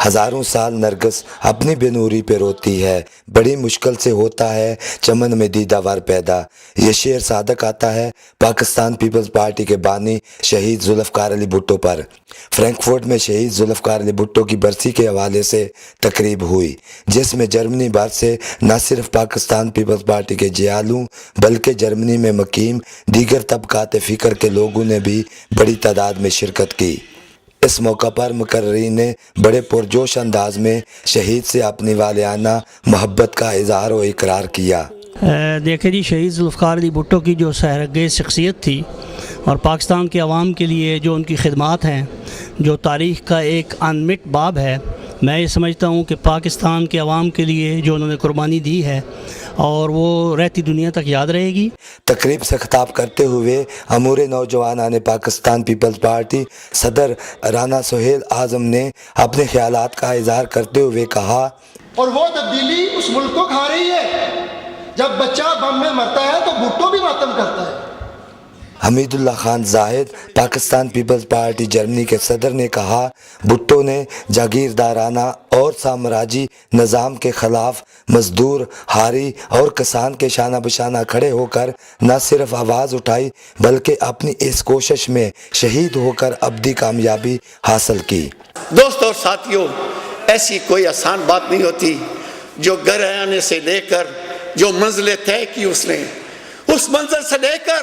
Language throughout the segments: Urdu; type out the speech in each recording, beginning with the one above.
ہزاروں سال نرگس اپنی بے نوری پہ روتی ہے، بڑی مشکل سے ہوتا ہے چمن میں دیدہ ور پیدا۔ یہ شعر صادق آتا ہے پاکستان پیپلز پارٹی کے بانی شہید ذوالفقار علی بھٹو پر۔ فرینکفرٹ میں شہید ذوالفقار علی بھٹو کی برسی کے حوالے سے تقریب ہوئی، جس میں جرمنی بھر سے نہ صرف پاکستان پیپلز پارٹی کے جیالوں بلکہ جرمنی میں مقیم دیگر طبقات فکر کے لوگوں نے بھی بڑی تعداد میں شرکت کی۔ اس موقع پر مقررین نے بڑے پرجوش انداز میں شہید سے اپنی والہانہ محبت کا اظہار و اقرار کیا۔ دیکھیں جی، شہید ذوالفقار علی بھٹو کی جو سحرانگیز شخصیت تھی اور پاکستان کے عوام کے لیے جو ان کی خدمات ہیں، جو تاریخ کا ایک انمٹ باب ہے، میں یہ سمجھتا ہوں کہ پاکستان کے عوام کے لیے جو انہوں نے قربانی دی ہے اور وہ رہتی دنیا تک یاد رہے گی۔ تقریب سے خطاب کرتے ہوئے امور نوجوانان پاکستان پیپلز پارٹی صدر رانا سہیل اعظم نے اپنے خیالات کا اظہار کرتے ہوئے کہا، اور وہ تبدیلی اس ملک کو کھا رہی ہے۔ جب بچہ بم میں مرتا ہے تو بھٹو بھی ماتم کرتا ہے۔ حمید اللہ خان زاہد پاکستان پیپلز پارٹی جرمنی کے صدر نے کہا، بھٹو نے جاگیردارانہ اور سامراجی نظام کے خلاف مزدور، ہاری اور کسان کے شانہ بشانہ کھڑے ہو کر نہ صرف آواز اٹھائی بلکہ اپنی اس کوشش میں شہید ہو کر ابدی کامیابی حاصل کی۔ دوستوں اور ساتھیوں، ایسی کوئی آسان بات نہیں ہوتی جو گھر آنے سے لے کر جو منزلیں طے کی اس منزل سے لے کر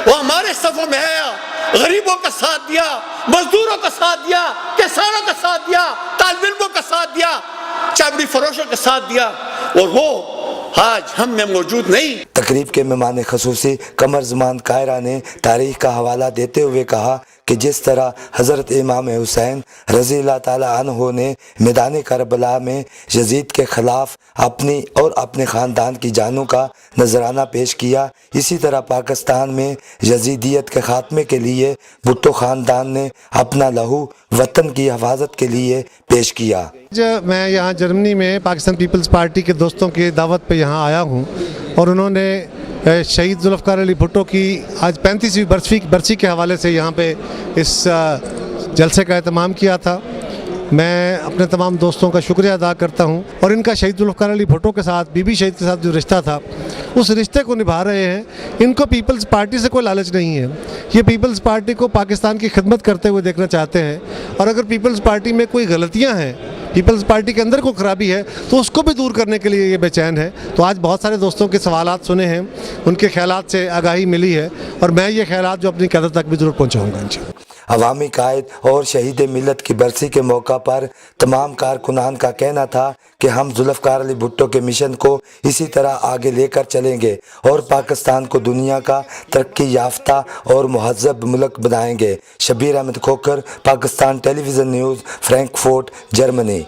وہ ہمارے صفوں میں آیا، غریبوں کا ساتھ دیا، مزدوروں کا ساتھ دیا، کسانوں کا ساتھ دیا، طالب علموں کا ساتھ دیا، چابڑی فروشوں کا ساتھ دیا، اور وہ آج ہم میں موجود نہیں۔ تقریب کے مہمان خصوصی قمر زمان قاہرہ نے تاریخ کا حوالہ دیتے ہوئے کہا کہ جس طرح حضرت امام حسین رضی اللہ تعالی عنہ نے میدان کربلا میں یزید کے خلاف اپنی اور اپنے خاندان کی جانوں کا نذرانہ پیش کیا، اسی طرح پاکستان میں یزیدیت کے خاتمے کے لیے بھٹو خاندان نے اپنا لہو وطن کی حفاظت کے لیے پیش کیا۔ میں یہاں جرمنی میں پاکستان پیپلز پارٹی کے دوستوں کی دعوت پہ یہاں آیا ہوں، اور انہوں نے شہید ذوالفقار علی بھٹو کی آج 35ویں برسی کے حوالے سے یہاں پہ اس جلسے کا اہتمام کیا تھا۔ میں اپنے تمام دوستوں کا شکریہ ادا کرتا ہوں، اور ان کا شہید ذوالفقار علی بھٹو کے ساتھ بی بی شہید کے ساتھ جو رشتہ تھا اس رشتے کو نبھا رہے ہیں۔ ان کو پیپلز پارٹی سے کوئی لالچ نہیں ہے، یہ پیپلز پارٹی کو پاکستان کی خدمت کرتے ہوئے دیکھنا چاہتے ہیں، اور اگر پیپلز پارٹی میں کوئی غلطیاں ہیں، پیپلز پارٹی کے اندر کوئی خرابی ہے تو اس کو بھی دور کرنے کے لیے یہ بے چین ہے۔ تو آج بہت سارے دوستوں کے سوالات سنے ہیں، ان کے خیالات سے آگاہی ملی ہے، اور میں یہ خیالات جو اپنی قیادت تک بھی ضرور پہنچاؤں گا انشاءاللہ۔ عوامی قائد اور شہید ملت کی برسی کے موقع پر تمام کارکنان کا کہنا تھا کہ ہم ذوالفقار علی بھٹو کے مشن کو اسی طرح آگے لے کر چلیں گے اور پاکستان کو دنیا کا ترقی یافتہ اور مہذب ملک بنائیں گے۔ شبیر احمد کھوکھر، پاکستان ٹیلی ویژن نیوز، فرینکفرٹ، جرمنی۔